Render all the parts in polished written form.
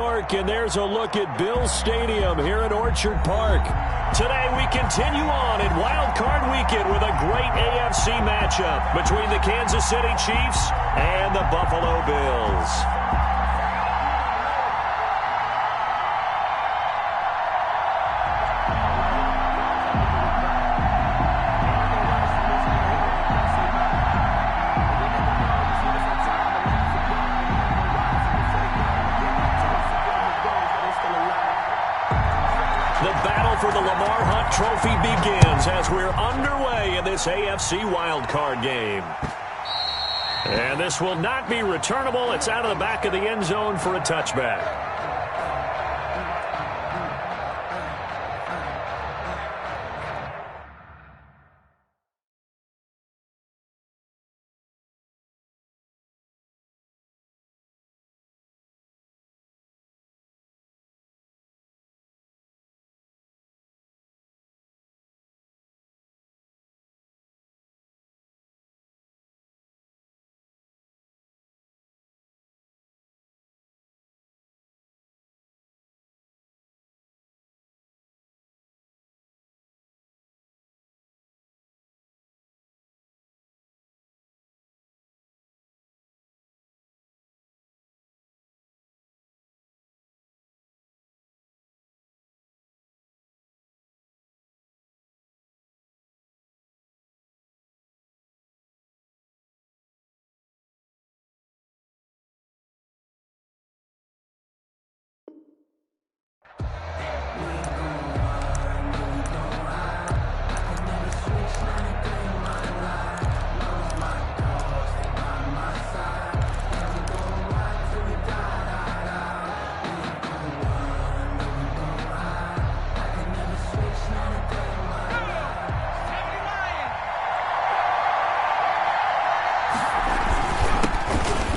And there's a look at Bills Stadium here in Orchard Park. Today we continue on in Wild Card Weekend with a great AFC matchup between the Kansas City Chiefs and the Buffalo Bills. Trophy begins as we're underway in this AFC wildcard game. And this will not be returnable. It's out of the back of the end zone for a touchback.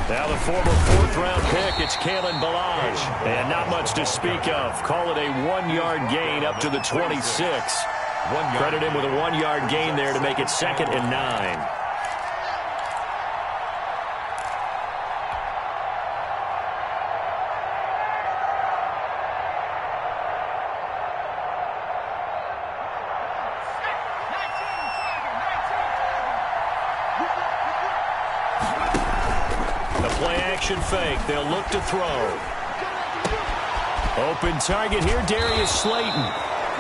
Now the former fourth-round pick, it's Kalen Ballage. And not much to speak of. Call it a one-yard gain up to the 26. Credit him with a one-yard gain there to make it 2nd and 9. Fake. They'll look to throw. Open target here, Darius Slayton.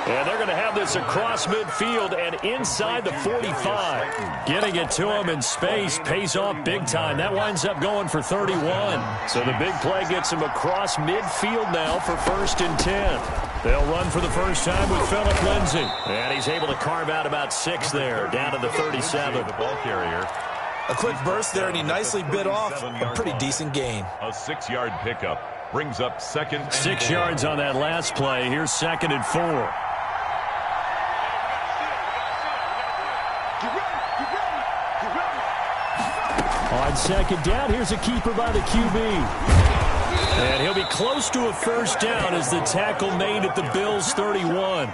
And they're going to have this across midfield and inside the 45. Getting it to him in space pays off big time. That winds up going for 31. So the big play gets him across midfield now for 1st and 10. They'll run for the first time with Phillip Lindsay. And he's able to carve out about 6 there, down to the 37. The ball carrier. A quick burst there, and he nicely bit off a pretty decent gain. A 6-yard pickup brings up 2nd. 6 yards on that last play. Here's 2nd and 4. On 2nd down, here's a keeper by the QB. And he'll be close to a first down as the tackle made at the Bills' 31.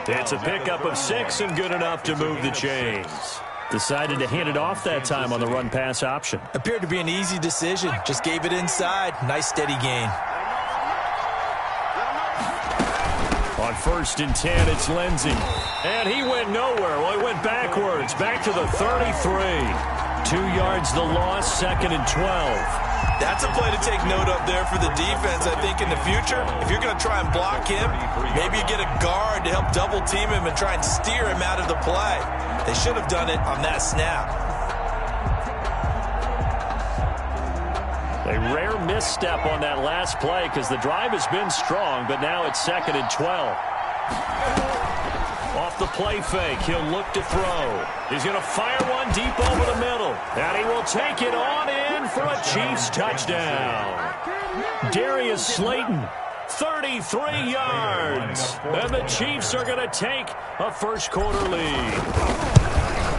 It's a pickup of 6 and good enough to move the chains. Decided to hand it off that time on the run-pass option. Appeared to be an easy decision. Just gave it inside. Nice, steady gain. On 1st and 10, it's Lindsay. And he went nowhere. Well, he went backwards. Back to the 33. 2 yards the loss, 2nd and 12. That's a play to take note of there for the defense, I think, in the future. If you're going to try and block him, maybe you get a guard to help double-team him and try and steer him out of the play. They should have done it on that snap. A rare misstep on that last play because the drive has been strong, but now it's 2nd and 12. Off the play fake, he'll look to throw. He's going to fire one deep over the middle. And he will take it on in for a Chiefs touchdown. Darius Slayton, 33 yards. And the Chiefs are going to take a first-quarter lead.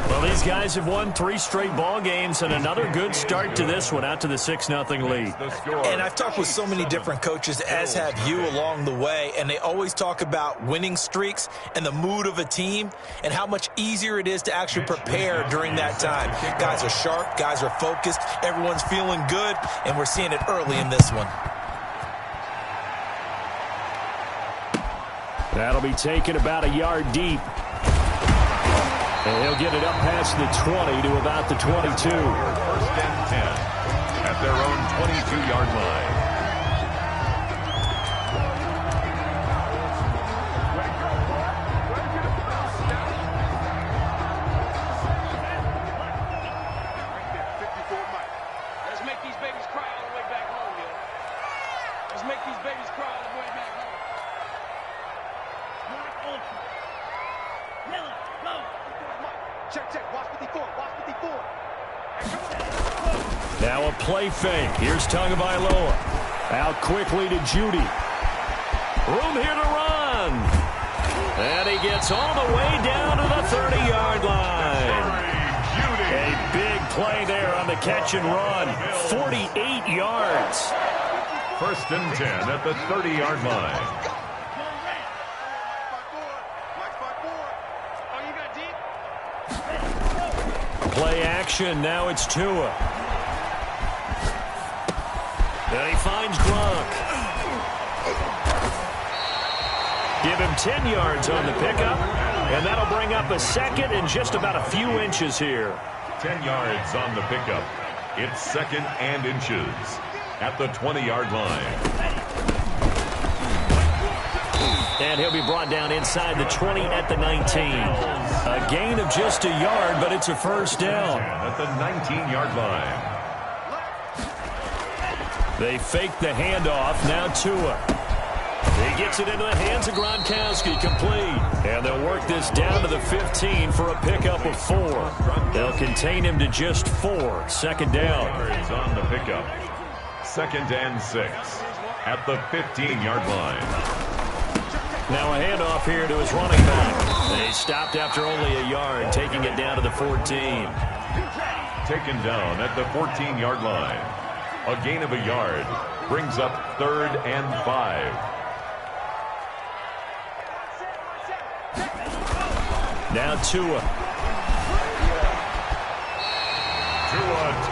Well, these guys have won 3 straight ball games and another good start to this one, out to the 6-0 lead. And I've talked with so many different coaches, as have you, along the way, and they always talk about winning streaks and the mood of a team and how much easier it is to actually prepare during that time. Guys are sharp, guys are focused, everyone's feeling good, and we're seeing it early in this one. That'll be taken about a yard deep. And he'll get it up past the 20 to about the 22. 1st and 10 at their own 22-yard line. Let's make these babies cry all the way back home, yo. Let's make these babies cry all the way back home. Check. Watch 54. Watch 54. Now a play fake. Here's Tagovailoa. Out quickly to Judy. Room here to run. And he gets all the way down to the 30-yard line. A big play there on the catch and run. 48 yards. 1st and 10 at the 30-yard line. Play action. Now it's Tua. Then he finds Gronk. Give him 10 yards on the pickup. And that'll bring up a second and just about a few inches here. 10 yards on the pickup. It's 2nd and inches at the 20-yard line. And he'll be brought down inside the 20 at the 19. A gain of just a yard, but it's a first down. At the 19-yard line. They fake the handoff. Now Tua. He gets it into the hands of Gronkowski, complete. And they'll work this down to the 15 for a pickup of 4. They'll contain him to just 4. Second down. Yards on the pickup. 2nd and 6 at the 15-yard line. Now a handoff here to his running back. They stopped after only a yard, taking it down to the 14. Taken down at the 14-yard line. A gain of a yard brings up 3rd and 5. Now Tua.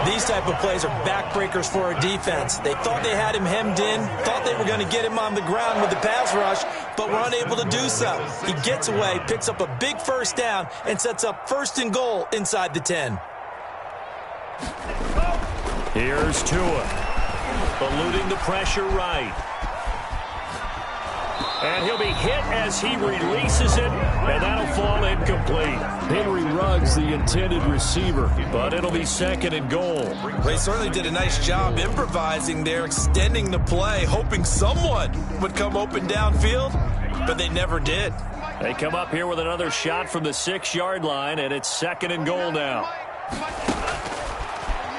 These type of plays are backbreakers for a defense. They thought they had him hemmed in, thought they were going to get him on the ground with the pass rush, but were unable to do so. He gets away, picks up a big first down, and sets up 1st and goal inside the 10. Here's Tua. Eluding the pressure right. And he'll be hit as he releases it, and that'll fall incomplete. Henry Ruggs, the intended receiver, but it'll be 2nd and goal. They certainly did a nice job improvising there, extending the play, hoping someone would come open downfield, but they never did. They come up here with another shot from the 6-yard line, and it's 2nd and goal now.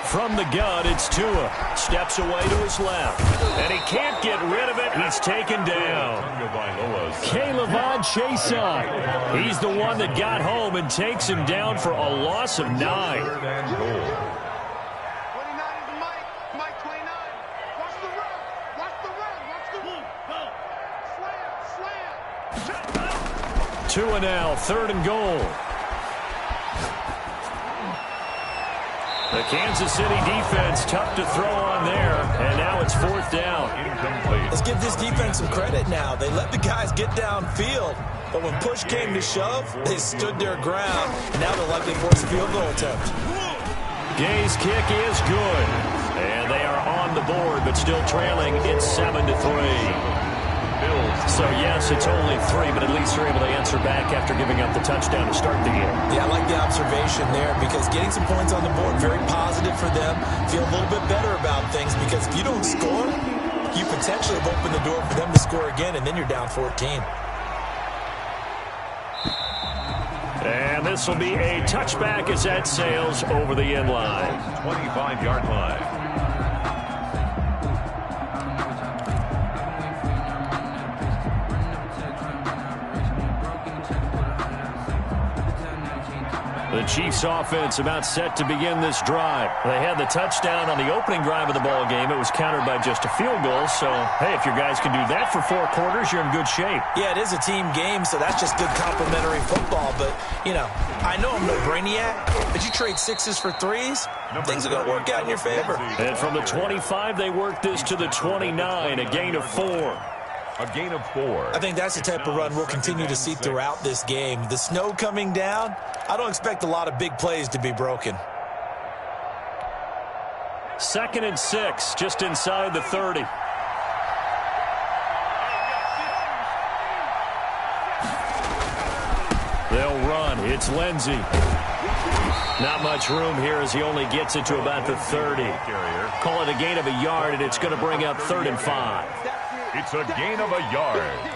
From the gun, it's Tua. Steps away to his left. And he can't get rid of it. He's taken down. K'Lavon Chaisson. He's the one that got home and takes him down for a loss of 9. 29 is Mike. Mike 29. Watch the run. Watch the run. Watch the run. Slam. Tua now, 3rd and goal. The Kansas City defense tough to throw on there, and now it's 4th down. Incomplete. Let's give this defense some credit now. They let the guys get downfield, but when push came to shove, they stood their ground. Now they'll likely force a field goal attempt. Gay's kick is good, and they are on the board, but still trailing. It's 7-3. So, yes, it's only 3, but at least they're able to answer back after giving up the touchdown to start the game. Yeah, I like the observation there because getting some points on the board, very positive for them. Feel a little bit better about things because if you don't score, you potentially have opened the door for them to score again, and then you're down 14. And this will be a touchback as that sails over the end line. 25-yard line. The Chiefs offense about set to begin this drive. They had the touchdown on the opening drive of the ball game. It was countered by just a field goal. So, hey, if your guys can do that for 4 quarters, you're in good shape. Yeah, it is a team game, so that's just good complimentary football. But, you know, I know I'm no brainiac, but you trade 6s for 3s, things are going to work out in your favor. And from the 25, they work this to the 29, a gain of 4. A gain of 4. I think that's the type of run we'll continue to see throughout this game. The snow coming down, I don't expect a lot of big plays to be broken. 2nd and 6, just inside the 30. They'll run. It's Lindsey. Not much room here as he only gets it to about the 30. Call it a gain of a yard, and it's going to bring up 3rd and 5. It's a gain of a yard.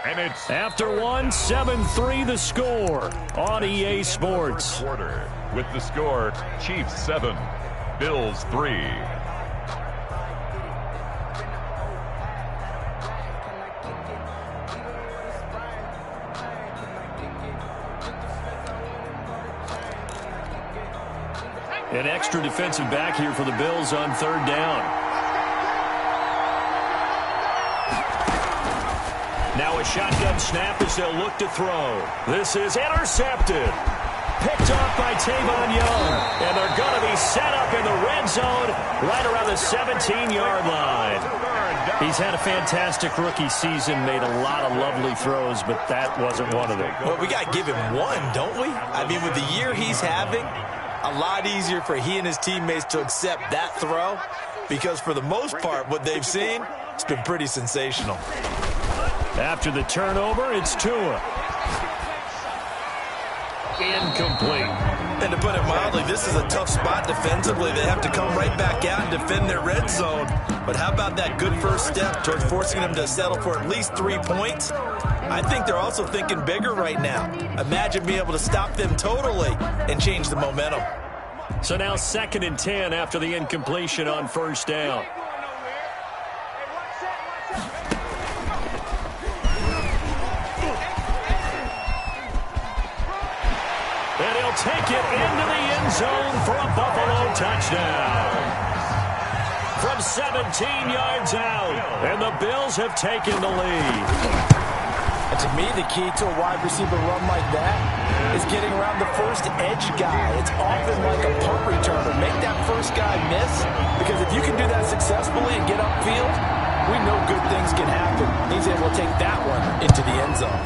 And it's after 1, 7-3 the score on EA Sports. Quarter. With the score, Chiefs 7, Bills 3. An extra defensive back here for the Bills on 3rd down. Now a shotgun snap as they'll look to throw. This is intercepted. Picked off by Tavon Young. And they're going to be set up in the red zone right around the 17-yard line. He's had a fantastic rookie season, made a lot of lovely throws, but that wasn't one of them. Well, we got to give him one, don't we? I mean, with the year he's having, a lot easier for he and his teammates to accept that throw because for the most part, what they've seen, it's been pretty sensational. After the turnover, it's Tua. Incomplete. And to put it mildly, this is a tough spot defensively. They have to come right back out and defend their red zone. But how about that good first step towards forcing them to settle for at least 3 points? I think they're also thinking bigger right now. Imagine being able to stop them totally and change the momentum. So now 2nd and 10 after the incompletion on 1st down. And he'll take it into the end zone for a Buffalo touchdown. From 17 yards out, and the Bills have taken the lead. And to me, the key to a wide receiver run like that is getting around the first edge guy. It's often like a punt returner. Make that first guy miss, because if you can do that successfully and get upfield, we know good things can happen. He's able to take that one into the end zone.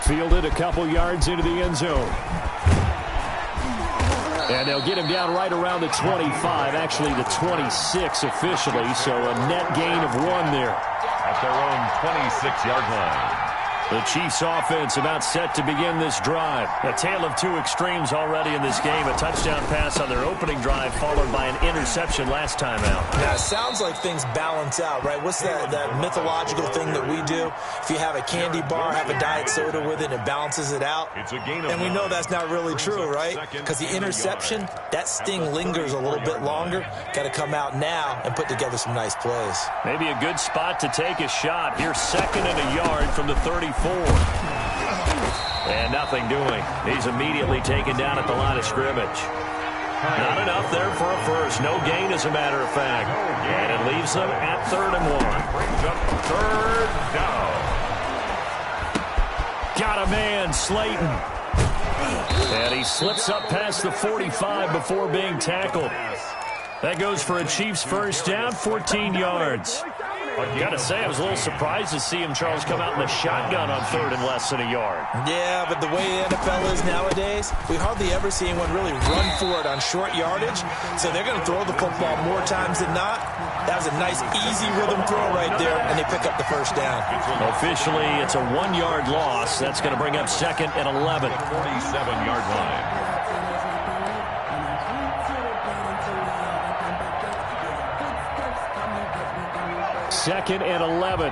Fielded a couple yards into the end zone. And they'll get him down right around the 25, actually the 26 officially, so a net gain of 1 there. At their own 26-yard line. The Chiefs offense about set to begin this drive. A tale of 2 extremes already in this game. A touchdown pass on their opening drive followed by an interception last time out. Now, it sounds like things balance out, right? What's that mythological thing that we do? If you have a candy bar, have a diet soda with it, it balances it out. And we know that's not really true, right? Because the interception, that sting lingers a little bit longer. Got to come out now and put together some nice plays. Maybe a good spot to take a shot. Here's 2nd and a yard from the 34. And nothing doing. He's immediately taken down at the line of scrimmage. Not enough there for a first. No gain, as a matter of fact. And it leaves them at 3rd and 1. Brings up 3rd down. Got a man, Slayton. And he slips up past the 45 before being tackled. That goes for a Chiefs first down, 14 yards. Got to say, I was a little surprised to see him, Charles, come out in the shotgun on 3rd and less than a yard. Yeah, but the way the NFL is nowadays, we hardly ever see anyone really run for it on short yardage. So they're going to throw the football more times than not. That was a nice, easy rhythm throw right there, and they pick up the first down. Officially, it's a 1-yard loss. That's going to bring up 2nd and 11. 47-yard line. 2nd and 11.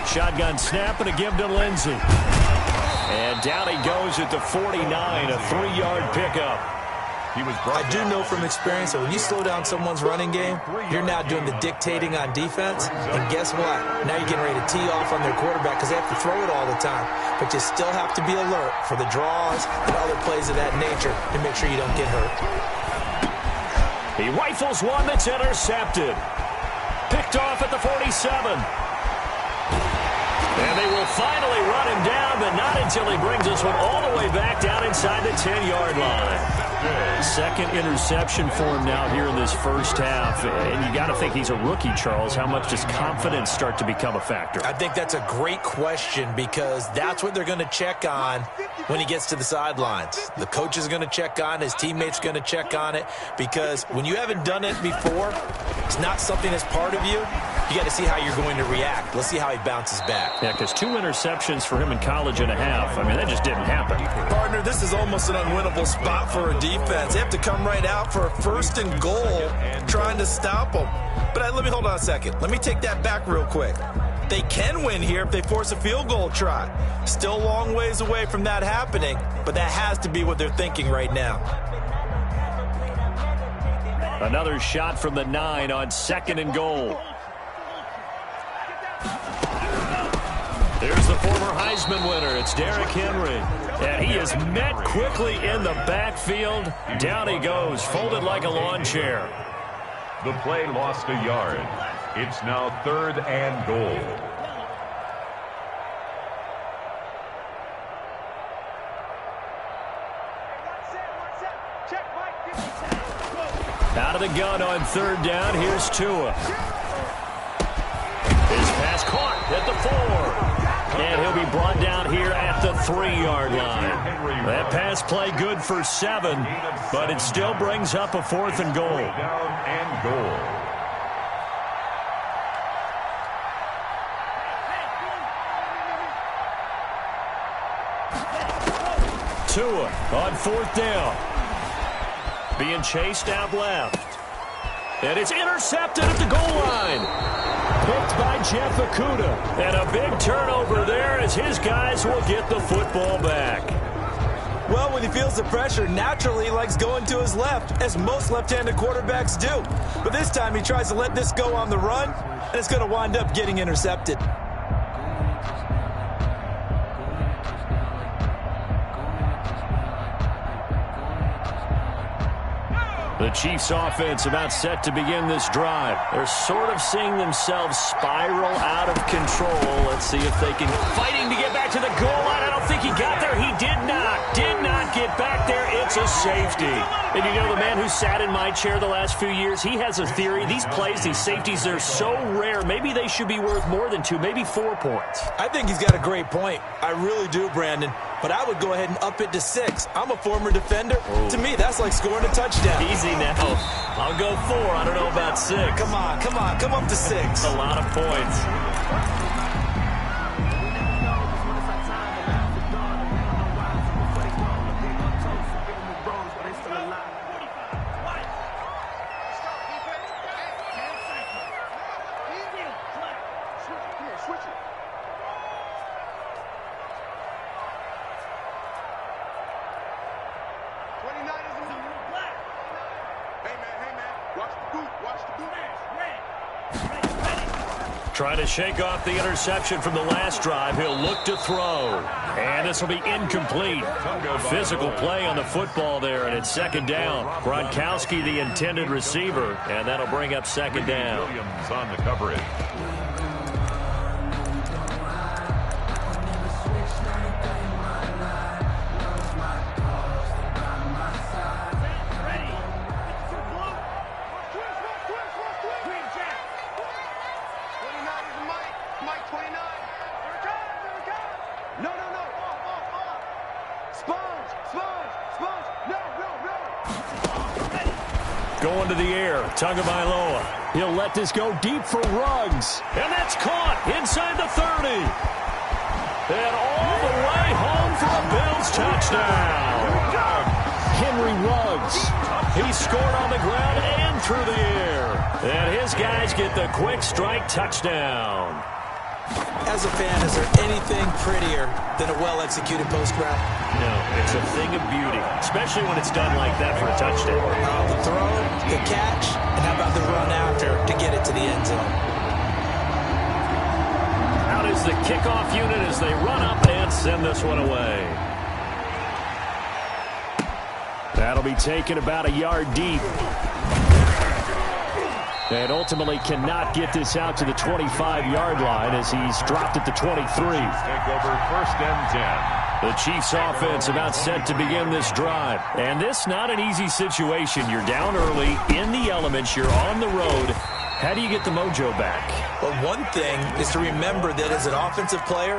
Shotgun snap and a give to Lindsey. And down he goes at the 49, a 3-yard pickup. I do know from experience that when you slow down someone's running game, you're now doing the dictating on defense. And guess what? Now you're getting ready to tee off on their quarterback because they have to throw it all the time. But you still have to be alert for the draws and other plays of that nature to make sure you don't get hurt. He rifles one that's intercepted. Picked off at the 47. And they will finally run him down, but not until he brings this one all the way back down inside the 10-yard line. Second interception for him now here in this first half. And you got to think he's a rookie, Charles. How much does confidence start to become a factor? I think that's a great question because that's what they're going to check on when he gets to the sidelines. The coach is going to check on, his teammates going to check on it, because when you haven't done it before, it's not something that's part of you. You got to see how you're going to react. Let's see how he bounces back. Yeah, because 2 interceptions for him in college and a half. I mean, that just didn't happen. Partner, this is almost an unwinnable spot for a defense. They have to come right out for a 1st and goal trying to stop them. But let me hold on a second. Let me take that back real quick. They can win here if they force a field goal try. Still a long ways away from that happening, but that has to be what they're thinking right now. Another shot from the 9 on 2nd and goal. Here's the former Heisman winner. It's Derrick Henry. And he is met quickly in the backfield. Down he goes, folded like a lawn chair. The play lost a yard. It's now 3rd and goal. Out of the gun on 3rd down. Here's Tua. His pass caught at the 4. And he'll be brought down here at the 3-yard line. That pass play good for 7, but it still brings up a 4th and goal. Down and goal. Tua on 4th down. Being chased out left. And it's intercepted at the goal line. Picked by Jeff Okudah. And a big turnover there as his guys will get the football back. Well, when he feels the pressure, naturally he likes going to his left, as most left-handed quarterbacks do. But this time he tries to let this go on the run, and it's going to wind up getting intercepted. The Chiefs offense about set to begin this drive. They're sort of seeing themselves spiral out of control. Let's see if they can. Fighting to get back to the goal line. I don't think he got there. He did not get back there. It's a safety. And you know, the man who sat in my chair the last few years, he has a theory. These plays, these safeties, they're so rare. Maybe they should be worth more than 2, maybe 4 points. I think he's got a great point. I really do, Brandon. But I would go ahead and up it to 6. I'm a former defender. Oh. To me, that's like scoring a touchdown. Easy now. I'll go 4. I don't know about 6. Come on. Come up to 6. A lot of points. Trying to shake off the interception from the last drive. He'll look to throw. And this will be incomplete. Physical play on the football there, and it's 2nd down. Gronkowski, the intended receiver, and that'll bring up 2nd down. Williams on the coverage. Going to the air, Tagovailoa. He'll let this go deep for Ruggs. And that's caught inside the 30. And all the way home for a Bills touchdown. Henry Ruggs. He scored on the ground and through the air. And his guys get the quick strike touchdown. As a fan, is there anything prettier than a well-executed post route? No, it's a thing of beauty, especially when it's done like that for a touchdown. The throw, the catch, and how about the run after to get it to the end zone? Out is the kickoff unit as they run up and send this one away. That'll be taken about a yard deep. And ultimately cannot get this out to the 25-yard line as he's dropped at the 23. Take over 1st and 10. The Chiefs offense about set to begin this drive. And this not an easy situation. You're down early, in the elements, you're on the road. How do you get the mojo back? Well, one thing is to remember that as an offensive player,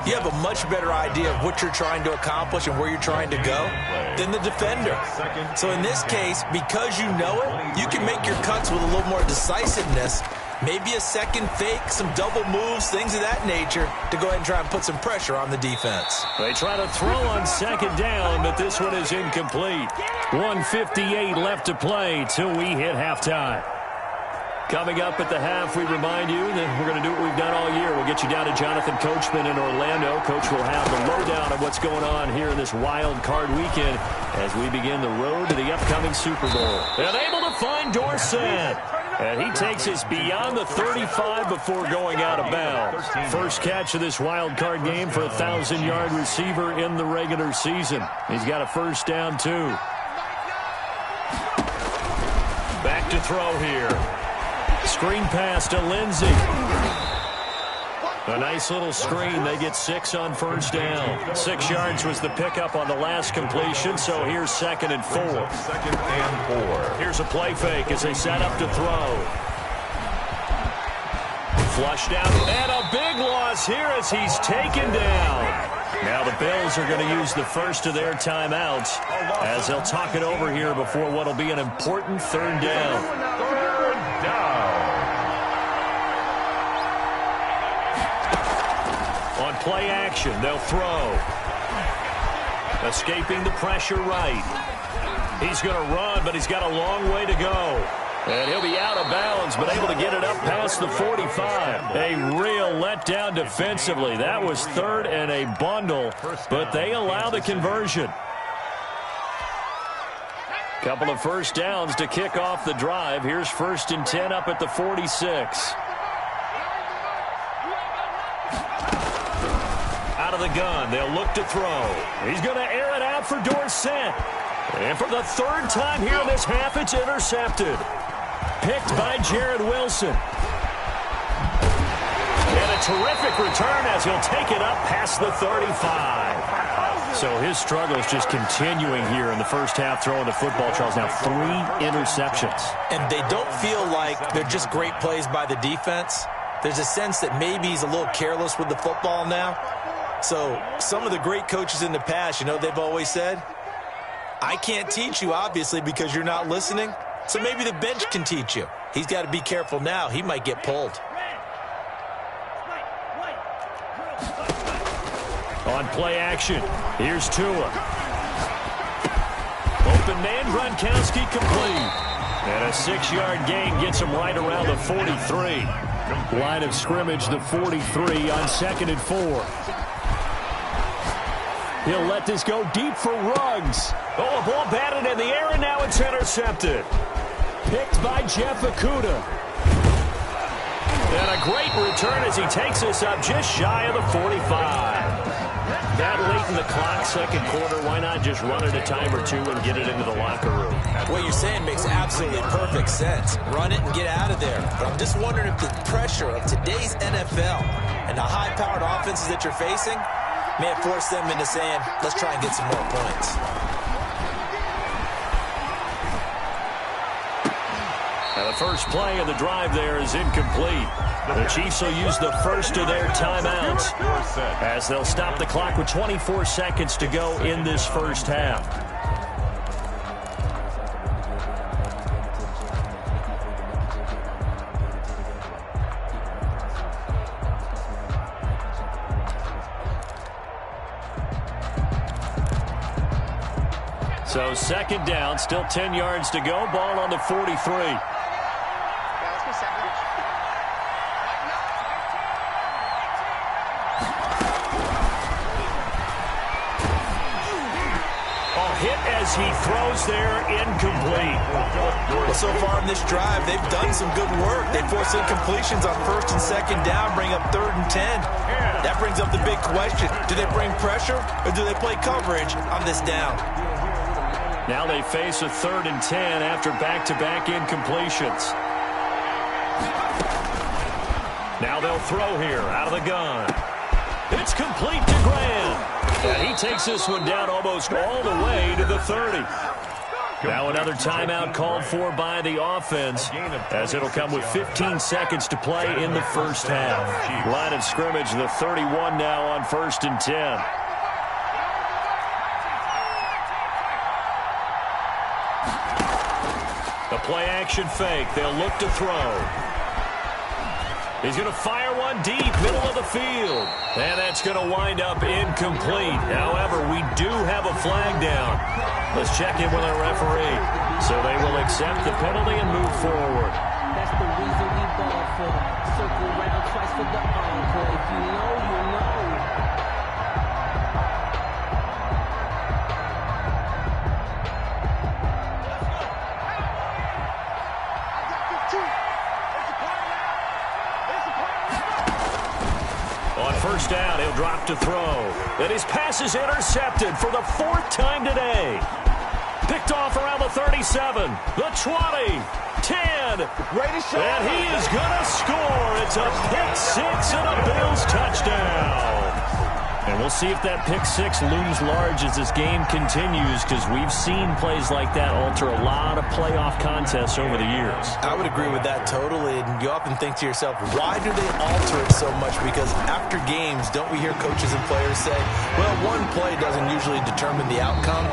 you have a much better idea of what you're trying to accomplish and where you're trying to go than the defender. So in this case, because you know it, you can make your cuts with a little more decisiveness. Maybe a second fake, some double moves, things of that nature to go ahead and try and put some pressure on the defense. They try to throw on second down, but this one is incomplete. 1:58 left to play till we hit halftime. Coming up at the half, we remind you that we're going to do what we've done all year. We'll get you down to Jonathan Coachman in Orlando. Coach will have the lowdown of what's going on here in this wild card weekend as we begin the road to the upcoming Super Bowl. And able to find Dorsett. And he takes us beyond the 35 before going out of bounds. First catch of this wild card game for a 1,000-yard receiver in the regular season. He's got a first down, too. Back to throw here. Screen pass to Lindsey. A nice little screen. They get 6 on first down. 6 yards was the pickup on the last completion, so here's 2nd and 4. 2nd and 4. Here's a play fake as they set up to throw. Flushed out, and a big loss here as he's taken down. Now the Bills are going to use the first of their timeouts as they'll talk it over here before what will be an important 3rd down. 3rd down. On play action, they'll throw. Escaping the pressure right. He's going to run, but he's got a long way to go. And he'll be out of bounds, but able to get it up past the 45. A real letdown defensively. That was 3rd and a bundle, but they allow the conversion. Couple of first downs to kick off the drive. Here's 1st and 10 up at the 46. Out of the gun, they'll look to throw. He's going to air it out for Dorsett. And for the 3rd time here in this half, it's intercepted. Picked by Jared Wilson. And a terrific return as he'll take it up past the 35. So his struggle is just continuing here in the first half, throwing the football. Charles, now 3 interceptions. And they don't feel like they're just great plays by the defense. There's a sense that maybe he's a little careless with the football now. So some of the great coaches in the past, you know, they've always said, I can't teach you, obviously, because you're not listening. So maybe the bench can teach you. He's got to be careful now. He might get pulled. On play action, here's Tua. Open man, Gronkowski complete. And a 6-yard gain gets him right around the 43. Line of scrimmage, the 43 on 2nd and 4. He'll let this go deep for Ruggs. Oh, a ball batted in the air, and now it's intercepted. Picked by Jeff Okudah. And a great return as he takes us up just shy of the 45. That late in the clock, 2nd quarter, why not just run it a time or two and get it into the locker room? What you're saying makes absolutely perfect sense. Run it and get out of there. But I'm just wondering if the pressure of today's NFL and the high-powered offenses that you're facing may have forced them into saying, let's try and get some more points. Now the first play of the drive there is incomplete. The Chiefs will use the first of their timeouts as they'll stop the clock with 24 seconds to go in this first half. So 2nd down, still 10 yards to go. Ball on the 43. Hit as he throws there, incomplete. Well, so far in this drive, they've done some good work. They forced incompletions on 1st and 2nd down, bring up 3rd and 10. That brings up the big question. Do they bring pressure or do they play coverage on this down? Now they face a 3rd and 10 after back-to-back incompletions. Now they'll throw here out of the gun. It's complete to Graham. And he takes this one down almost all the way to the 30. Now another timeout called for by the offense, as it'll come with 15 seconds to play in the first half. Line of scrimmage, the 31 now on 1st and 10. The play-action fake. They'll look to throw. He's going to fire one deep, middle of the field. And that's going to wind up incomplete. However, we do have a flag down. Let's check in with our referee. So they will accept the penalty and move forward. That's the reason we ball for. Circle round twice for the encore. If you know, you know. On first down, he'll drop to throw. And his pass is intercepted for the 4th time today. Picked off around the 37, the 20, 10, and he is going to score. It's a pick six and a Bills touchdown. And we'll see if that pick six looms large as this game continues, because we've seen plays like that alter a lot of playoff contests over the years. I would agree with that totally, and you often think to yourself, why do they alter it so much? Because after games, don't we hear coaches and players say, well, one play doesn't usually determine the outcome?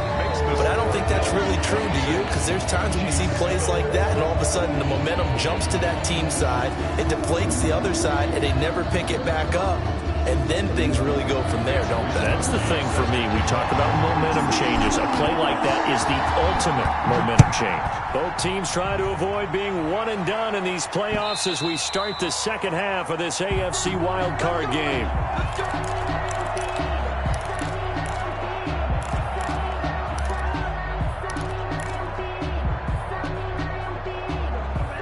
But I don't think that's really true, do you? Because there's times when we see plays like that, and all of a sudden the momentum jumps to that team side, it deflates the other side, and they never pick it back up. And then things really go from there, don't they? That's the thing for me. We talk about momentum changes. A play like that is the ultimate momentum change. Both teams try to avoid being one and done in these playoffs as we start the second half of this AFC wildcard game.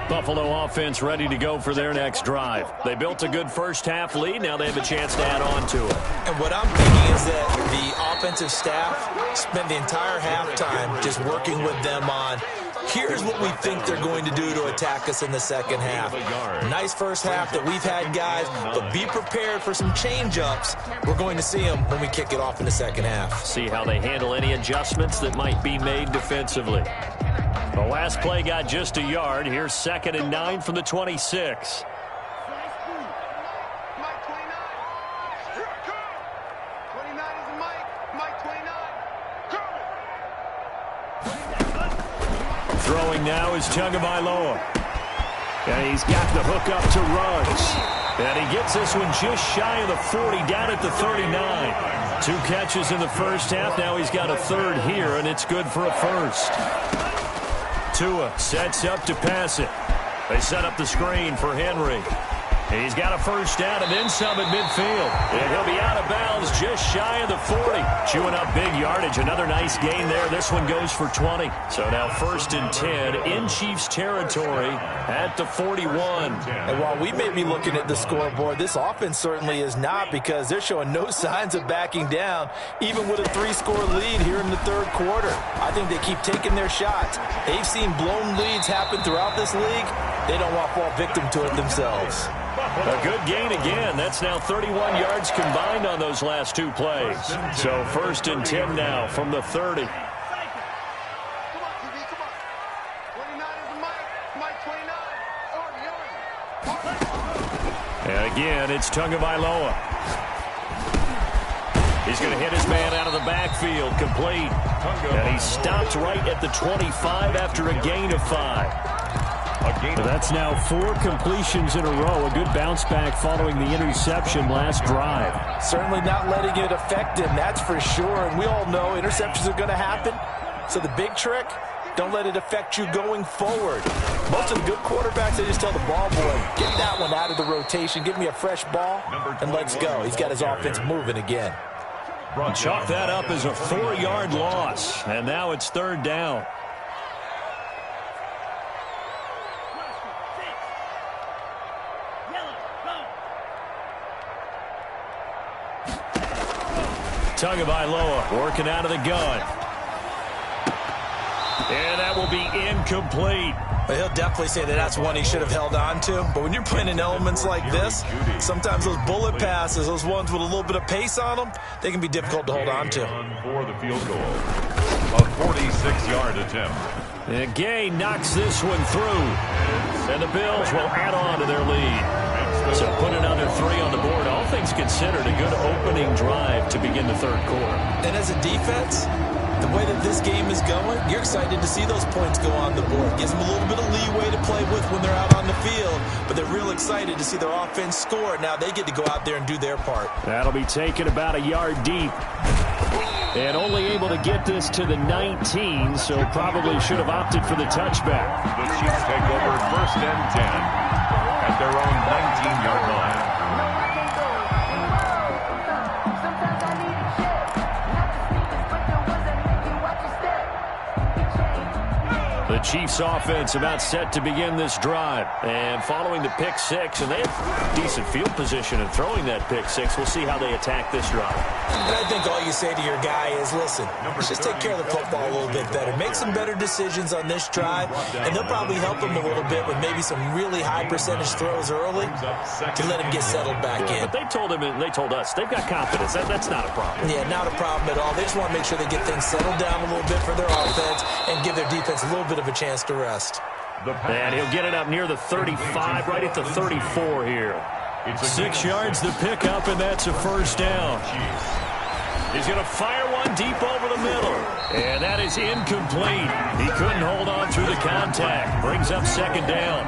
Buffalo offense ready to go for their next drive. They built a good first half lead. Now they have a chance to add on to it. And what I'm thinking is that the offensive staff spent the entire halftime just working with them on, here's what we think they're going to do to attack us in the second half. Nice first half that we've had, guys, but be prepared for some change-ups. We're going to see them when we kick it off in the second half. See how they handle any adjustments that might be made defensively. The last play got just a yard. Here's 2nd and 9 from the 26. Throwing now is Tagovailoa. And he's got the hook up to Ruggs. And he gets this one just shy of the 40, down at the 39. 2 catches in the first half. Now he's got a third here, and it's good for a first. Tua sets up to pass it. They set up the screen for Henry. He's got a first down and then some at midfield. And he'll be out of bounds just shy of the 40. Chewing up big yardage. Another nice gain there. This one goes for 20. So now 1st and 10 in Chiefs territory at the 41. And while we may be looking at the scoreboard, this offense certainly is not, because they're showing no signs of backing down, even with a 3-score lead here in the third quarter. I think they keep taking their shots. They've seen blown leads happen throughout this league. They don't want to fall victim to it themselves. A good gain again. That's now 31 yards combined on those last 2 plays. So 1st and 10 now from the 30. And again, it's Tagovailoa. He's going to hit his man out of the backfield, complete. And he stopped right at the 25 after a gain of 5. So that's now 4 completions in a row. A good bounce back following the interception last drive. Certainly not letting it affect him, that's for sure. And we all know interceptions are going to happen. So the big trick, don't let it affect you going forward. Most of the good quarterbacks, they just tell the ball boy, get that one out of the rotation, give me a fresh ball, and let's go. He's got his offense moving again. Chalk that up as a 4-yard loss. And now it's 3rd down. Tagovailoa working out of the gun. And that will be incomplete. Well, he'll definitely say that that's one he should have held on to. But when you're playing in elements like this, sometimes those bullet passes, those ones with a little bit of pace on them, they can be difficult to hold on to. For the field goal, a 46-yard attempt. And Gay knocks this one through. And the Bills will add on to their lead. So put another 3 on the board. All things considered, a good opening drive to begin the third quarter. And as a defense, the way that this game is going, you're excited to see those points go on the board. Gives them a little bit of leeway to play with when they're out on the field, but they're real excited to see their offense score. Now they get to go out there and do their part. That'll be taken about a yard deep. And only able to get this to the 19, so probably should have opted for the touchback. The Chiefs take over 1st and 10 at their own 19-yard line. The Chiefs offense about set to begin this drive. And following the pick 6, and they have decent field position in throwing that pick 6. We'll see how they attack this drive. And I think all you say to your guy is, listen, let's just take care of the football a little bit better. Make some better decisions on this drive, and they'll probably help him a little bit with maybe some really high percentage throws early to let him get settled back in. But they told him, and they told us, they've got confidence. That's not a problem. Yeah, not a problem at all. They just want to make sure they get things settled down a little bit for their offense and give their defense a little bit of a chance to rest. And he'll get it up near the 35, right at the 34 here. 6 yards the pickup, and that's a first down. He's going to fire one deep over the middle. And that is incomplete. He couldn't hold on through the contact. Brings up 2nd down.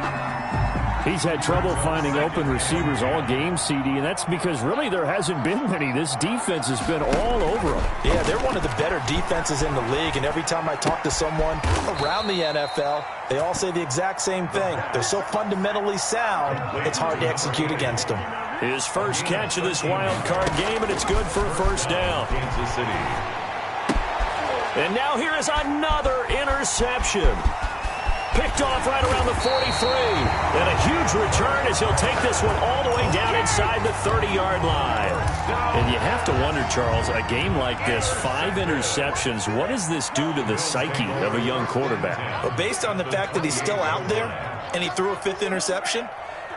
He's had trouble finding open receivers all game, CD, and that's because really there hasn't been many. This defense has been all over him. Yeah, they're one of the better defenses in the league, and every time I talk to someone around the NFL, they all say the exact same thing. They're so fundamentally sound, it's hard to execute against them. His first catch of this wild card game, and it's good for a first down. Kansas City. And now here is another interception. Picked off right around the 43. And a huge return as he'll take this one all the way down inside the 30-yard line. And you have to wonder, Charles, a game like this, 5 interceptions, what does this do to the psyche of a young quarterback? But based on the fact that he's still out there and he threw a 5th interception,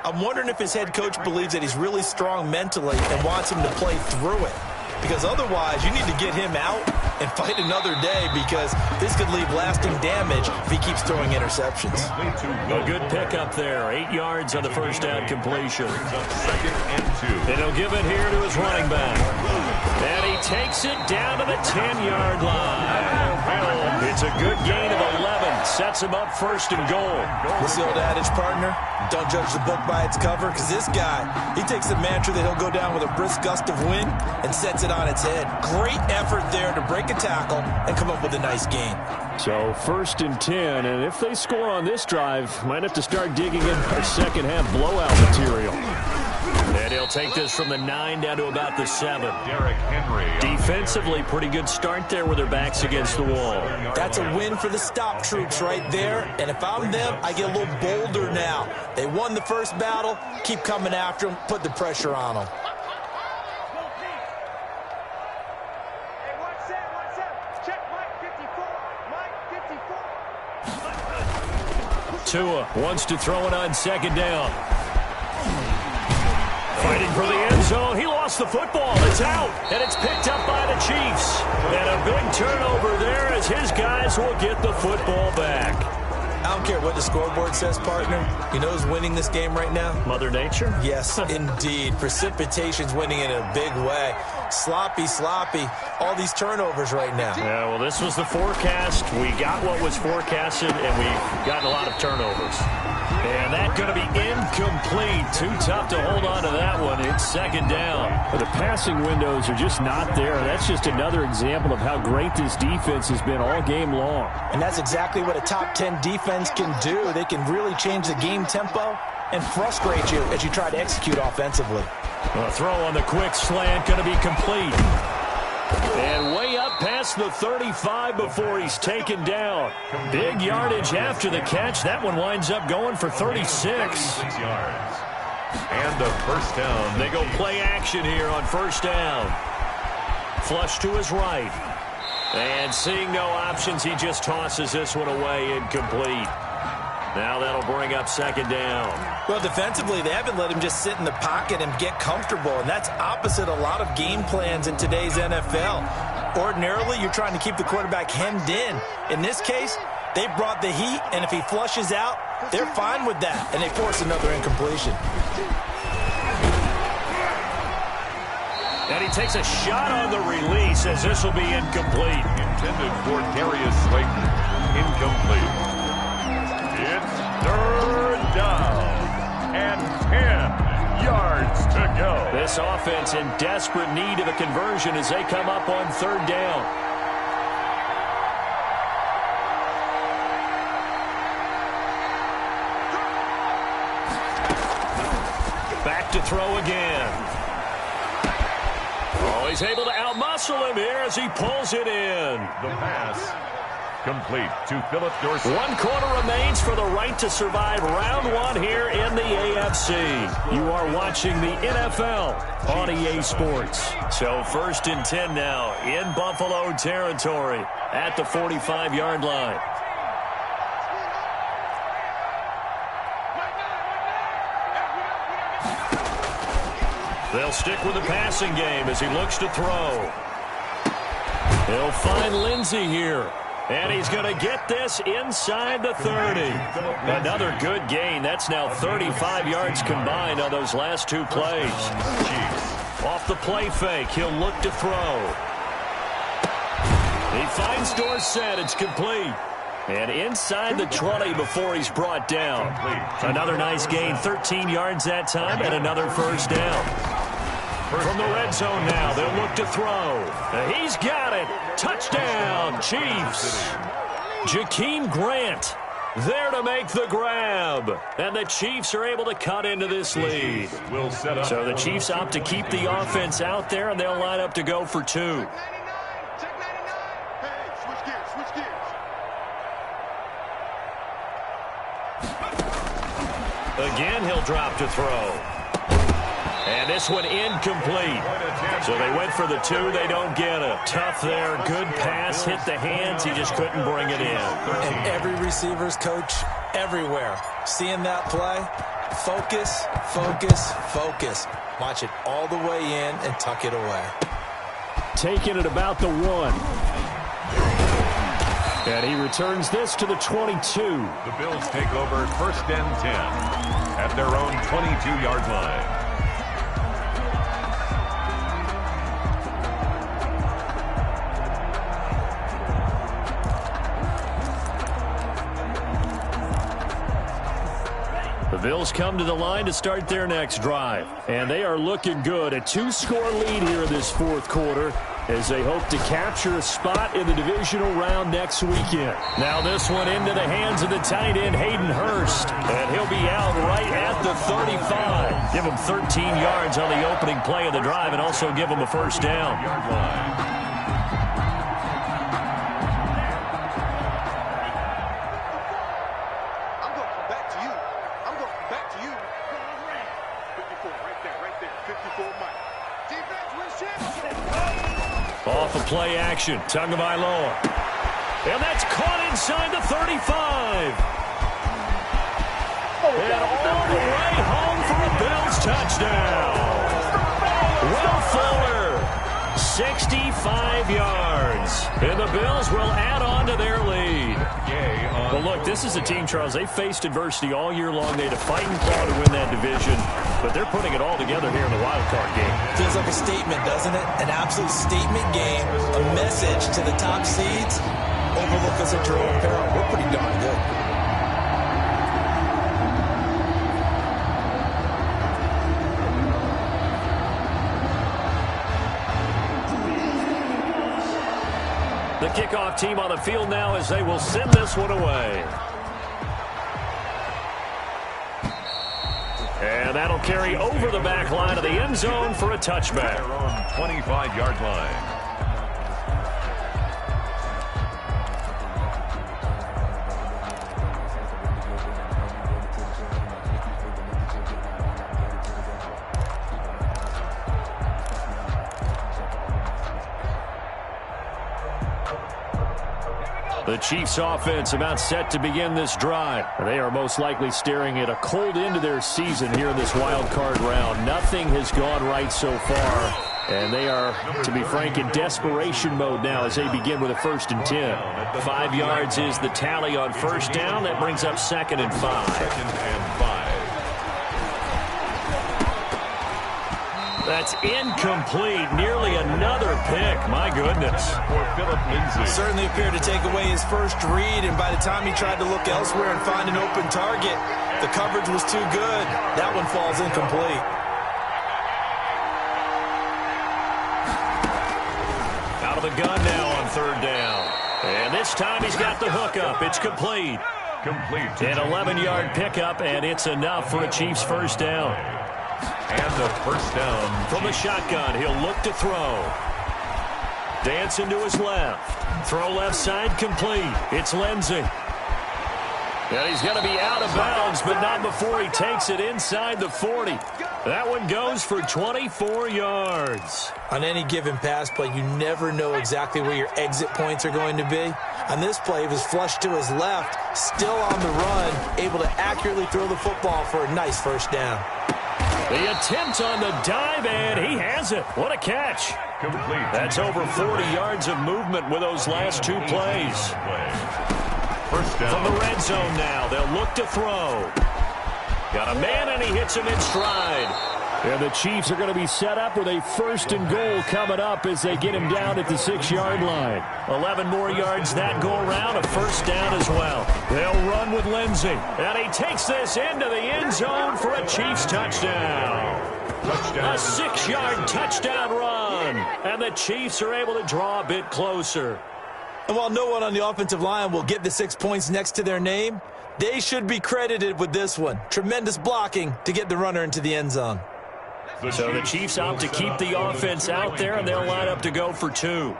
I'm wondering if his head coach believes that he's really strong mentally and wants him to play through it. Because otherwise, you need to get him out and fight another day, because this could leave lasting damage if he keeps throwing interceptions. A good pickup there. 8 yards on the first down completion. 2nd and 2. And he'll give it here to his running back. And he takes it down to the 10-yard line. It's a good gain of 11. Sets him up 1st and goal. What's the old adage, partner? Don't judge the book by its cover, because this guy, he takes the mantra that he'll go down with a brisk gust of wind and sets it on its head. Great effort there to break a tackle and come up with a nice gain. So 1st and 10, and if they score on this drive, might have to start digging in our second half blowout material. And he'll take this from the 9 down to about the 7. Derrick Henry. Defensively, pretty good start there with their backs against the wall. That's a win for the stop troops right there. And if I'm them, I get a little bolder now. They won the first battle. Keep coming after them. Put the pressure on them. Tua wants to throw it on 2nd down. Fighting for the end zone. He lost the football. It's out, and it's picked up by the Chiefs. And a big turnover there as his guys will get the football back. I don't care what the scoreboard says, partner. You know who's winning this game right now? Mother Nature? Yes, indeed. Precipitation's winning in a big way. Sloppy. All these turnovers right now. Yeah, well, this was the forecast. We got what was forecasted, and we've gotten a lot of turnovers. And that's going to be incomplete. Too tough to hold on to that one. It's 2nd down. But the passing windows are just not there. That's just another example of how great this defense has been all game long. And that's exactly what a top 10 defense can do. They can really change the game tempo and frustrate you as you try to execute offensively. A throw on the quick slant going to be complete. And way up past the 35 before he's taken down. Big yardage after the catch. That one winds up going for 36. 6 yards. And a first down. They go play action here on 1st down. Flush to his right. And seeing no options, he just tosses this one away, incomplete. Now that'll bring up second down. Well, defensively, they haven't let him just sit in the pocket and get comfortable, and that's opposite a lot of game plans in today's NFL. Ordinarily, you're trying to keep the quarterback hemmed in. In this case, they brought the heat, and if he flushes out, they're fine with that, and they force another incompletion. And he takes a shot on the release as this will be incomplete. Intended for Darius Slayton. Incomplete. It's third down and 10 yards to go. This offense in desperate need of a conversion as they come up on third down. Back to throw again. Oh, he's able to outmuscle him here as he pulls it in. The pass complete to Philip Dorsett. 1 quarter remains for the right to survive round 1 here in the AFC. You are watching the NFL on EA Sports. So 1st and 10 now in Buffalo territory at the 45-yard line. They'll stick with the passing game as he looks to throw. He'll find Lindsey here. And he's going to get this inside the 30. Another good gain. That's now 35 yards combined on those last 2 plays. Off the play fake, he'll look to throw. He finds Dorsett. It's complete. And inside the 20 before he's brought down. Another nice gain, 13 yards that time, and another first down. From the red zone now, they'll look to throw. He's got it. Touchdown, Chiefs. Jakeem Grant there to make the grab. And the Chiefs are able to cut into this lead. So the Chiefs opt to keep the offense out there, and they'll line up to go for 2. Again, he'll drop to throw. And this one incomplete. So they went for the 2. They don't get it. Tough there. Good pass. Hit the hands. He just couldn't bring it in. And every receiver's coach everywhere. Seeing that play, focus, focus, focus. Watch it all the way in and tuck it away. Taking it about the 1. And he returns this to the 22. The Bills take over 1st and 10 at their own 22-yard line. The Bills come to the line to start their next drive. And they are looking good. A 2-score lead here in this 4th quarter as they hope to capture a spot in the divisional round next weekend. Now this one into the hands of the tight end, Hayden Hurst. And he'll be out right at the 35. Give him 13 yards on the opening play of the drive and also give him a first down. Off of play action, Tagovailoa. And that's caught inside the 35. And all the way home for a Bills touchdown. Will Fuller, 65 yards. And the Bills will add on to their lead. But look, this is a team, Charles, they faced adversity all year long. They had to fight and claw to win that division. But they're putting it all together here in the wild card game. Feels like a statement, doesn't it? An absolute statement game, a message to the top seeds. Overlook us at your own peril. We're pretty darn good. The kickoff team on the field now as they will send this one away. And that'll carry over the back line of the end zone for a touchback. Their own 25-yard line. The Chiefs offense about set to begin this drive. They are most likely staring at a cold end to their season here in this wild card round. Nothing has gone right so far. And they are, to be frank, in desperation mode now as they begin with a 1st and 10. 5 yards is the tally on first down. That brings up 2nd and 5. 2nd and 5. That's incomplete. Nearly another pick. My goodness. For Philip Lindsay. Certainly appeared to take away his first read, and by the time he tried to look elsewhere and find an open target, the coverage was too good. That one falls incomplete. Out of the gun now on 3rd down. And this time he's got the hookup. It's complete. An 11-yard pickup, and it's enough for a Chiefs 1st down. And the 1st down. From the shotgun, he'll look to throw. Dancing to his left. Throw left side complete. It's Lindsay. And he's going to be out of bounds, but not before he takes it inside the 40. That one goes for 24 yards. On any given pass play, you never know exactly where your exit points are going to be. On this play, he was flushed to his left, still on the run, able to accurately throw the football for a nice 1st down. The attempt on the dive, and he has it. What a catch. Complete. That's over 40 yards of movement with those last 2 plays. 1st down. From the red zone now, they'll look to throw. Got a man, and he hits him in stride. And the Chiefs are going to be set up with a 1st and goal coming up as they get him down at the 6-yard line. 11 more yards that go around, a 1st down as well. They'll run with Lindsay. And he takes this into the end zone for a Chiefs touchdown. A 6-yard touchdown run. And the Chiefs are able to draw a bit closer. And while no one on the offensive line will get the 6 points next to their name, they should be credited with this one. Tremendous blocking to get the runner into the end zone. So the Chiefs opt to keep the offense out there, and they'll line up to go for 2.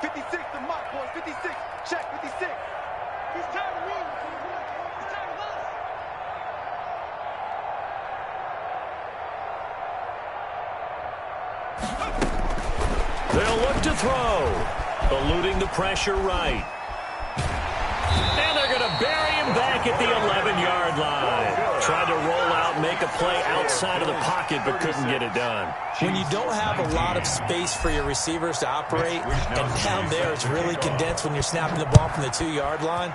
56, the mock boys, 56, check, 56. He's tired of me. He's tired of us. They'll look to throw, eluding the pressure right. And they're going to bury him back at the 11-yard line. Tried to roll out, make a play outside of the pocket, but couldn't get it done. When you don't have a lot of space for your receivers to operate, and down there it's really condensed when you're snapping the ball from the 2-yard line,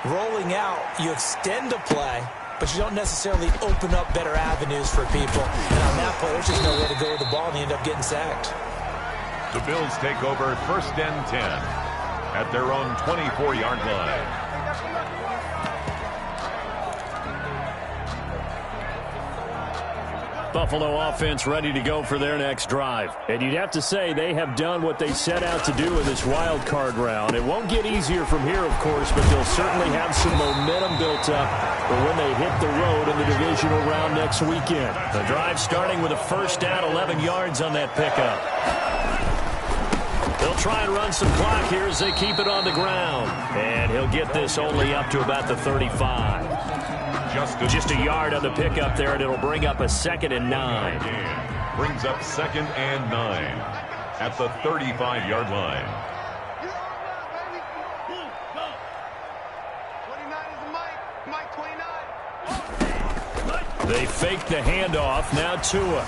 rolling out, you extend the play, but you don't necessarily open up better avenues for people. And on that play, there's just nowhere to go with the ball, and you end up getting sacked. The Bills take over 1st and 10 at their own 24-yard line. Buffalo offense ready to go for their next drive. And you'd have to say they have done what they set out to do in this wild card round. It won't get easier from here, of course, but they'll certainly have some momentum built up for when they hit the road in the divisional round next weekend. The drive starting with a 1st down, 11 yards on that pickup. They'll try and run some clock here as they keep it on the ground. And he'll get this only up to about the 35. Just a yard on the pickup there, and it'll bring up a 2nd and 9. Brings up 2nd and 9 at the 35-yard line. 29 is the Mike 29. They fake the handoff. Now Tua.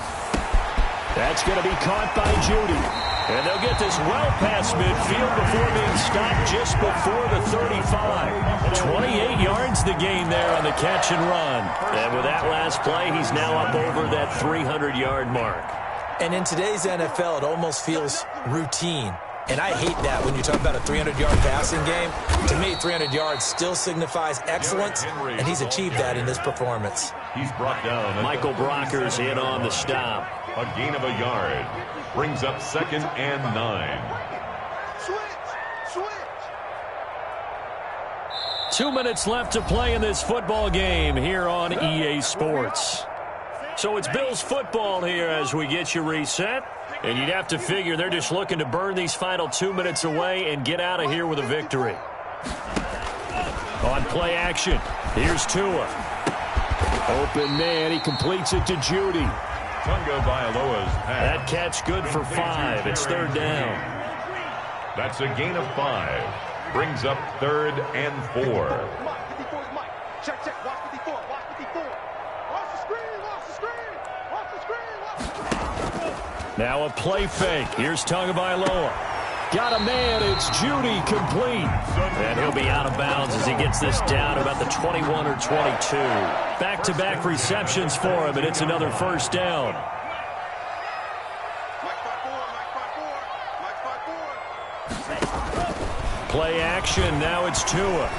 That's going to be caught by Judy. And they'll get this well past midfield before being stopped just before the 35. 28 yards the gain there on the catch and run. And with that last play, he's now up over that 300-yard mark. And in today's NFL, it almost feels routine. And I hate that when you talk about a 300-yard passing game. To me, 300 yards still signifies excellence, and he's achieved that in this performance. He's brought down. Michael Brocker's in on the stop. A gain of a yard. Brings up 2nd and 9. Switch. 2 minutes left to play in this football game here on EA Sports. So it's Bills football here as we get you reset. And you'd have to figure they're just looking to burn these final 2 minutes away and get out of here with a victory. On play action, here's Tua. Open man, he completes it to Judy. Tunga Bailoa's pass. That catch good for 5. It's 3rd down. That's a gain of 5. brings up 3rd and 4. 54 is Mike. Check, check. Watch 54. Watch 54. Watch the screen. Watch the screen. Watch the screen. Watch the screen. Now a play fake. Here's Tagovailoa. Got a man. It's Judy complete. And he'll be out of bounds as he gets this down to about the 21 or 22. Back-to-back receptions for him, and it's another first down. Play action. Now it's Tua.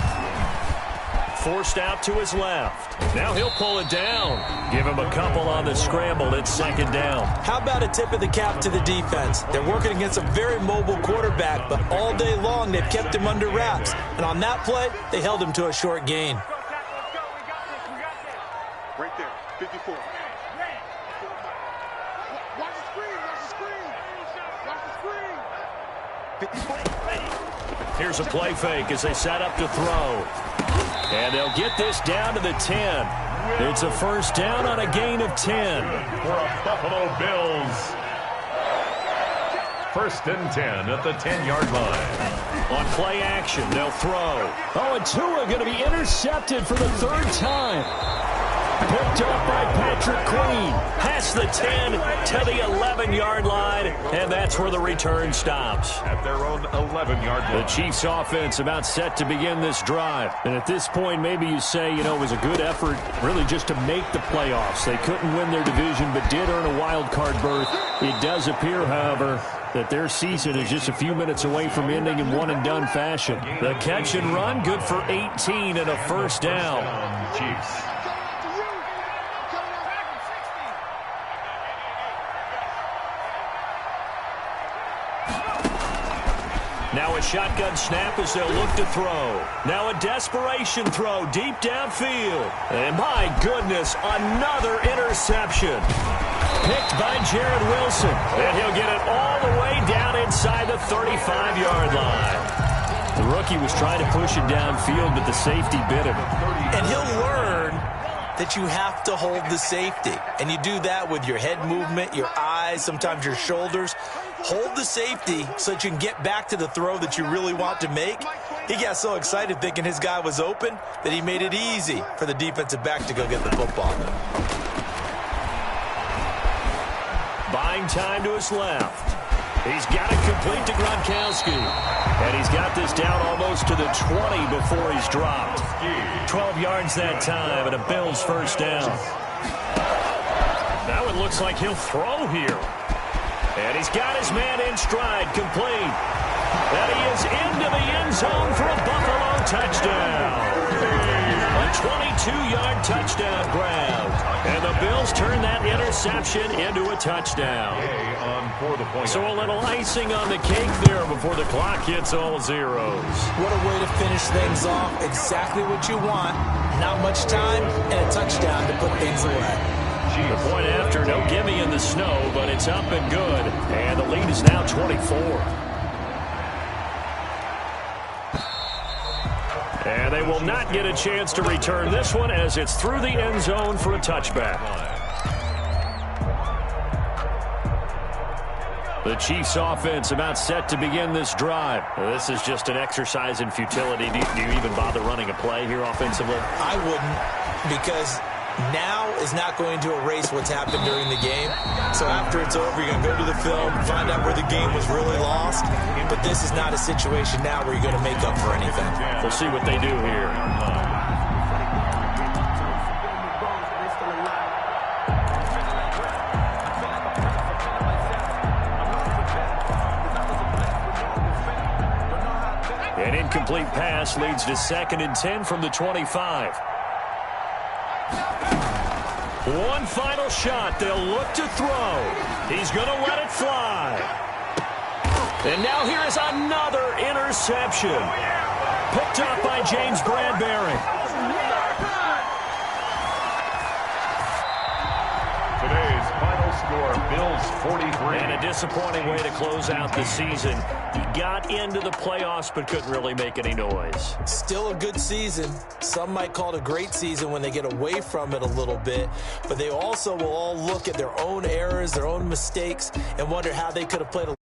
Forced out to his left. Now he'll pull it down. Give him a couple on the scramble. It's 2nd down. How about a tip of the cap to the defense? They're working against a very mobile quarterback, but all day long they've kept him under wraps. And on that play, they held him to a short gain. Right there. 54. Watch the screen. Watch the screen. Watch the screen. 54. Here's a play fake as they set up to throw. And they'll get this down to the 10. It's a first down on a gain of 10. For a Buffalo Bills. 1st and 10 at the 10-yard line. On play action, they'll throw. Oh, and Tua going to be intercepted for the 3rd time. Picked up by Patrick Queen. Past the 10 to the 11-yard line, and that's where the return stops. At their own 11-yard line. The Chiefs offense about set to begin this drive. And at this point, maybe you say, you know, it was a good effort really just to make the playoffs. They couldn't win their division, but did earn a wild card berth. It does appear, however, that their season is just a few minutes away from ending in one-and-done fashion. The catch and run, good for 18 and a first down. Chiefs. Now a shotgun snap as they'll look to throw. Now a desperation throw deep downfield. And my goodness, another interception. Picked by Jared Wilson. And he'll get it all the way down inside the 35-yard line. The rookie was trying to push it downfield, but the safety bit him. And he'll learn that you have to hold the safety. And you do that with your head movement, your eyes, sometimes your shoulders. Hold the safety so that you can get back to the throw that you really want to make. He got so excited thinking his guy was open that he made it easy for the defensive back to go get the football. Buying time to his left. He's got it complete to Gronkowski. And he's got this down almost to the 20 before he's dropped. 12 yards that time and a Bills first down. Now it looks like he'll throw here. And he's got his man in stride, complete. And he is into the end zone for a Buffalo touchdown. A 22-yard touchdown grab. And the Bills turn that interception into a touchdown. So a little icing on the cake there before the clock hits all zeros. What a way to finish things off. Exactly what you want. Not much time and a touchdown to put things away. The point after, no gimme in the snow, but it's up and good. And the lead is now 24. And they will not get a chance to return this one as it's through the end zone for a touchback. The Chiefs offense about set to begin this drive. Well, this is just an exercise in futility. Do you even bother running a play here offensively? I wouldn't, because now is not going to erase what's happened during the game. So after it's over, you're going to go to the film, find out where the game was really lost. But this is not a situation now where you're going to make up for anything. We'll see what they do here. An incomplete pass leads to 2nd and 10 from the 25. One final shot. They'll look to throw. He's going to let it fly. And now here is another interception. Picked up by James Bradbury. Today's final score, Bills 43. And a disappointing way to close out the season. He got into the playoffs but couldn't really make any noise. Still a good season. Some might call it a great season when they get away from it a little bit. But they also will all look at their own errors, their own mistakes, and wonder how they could have played a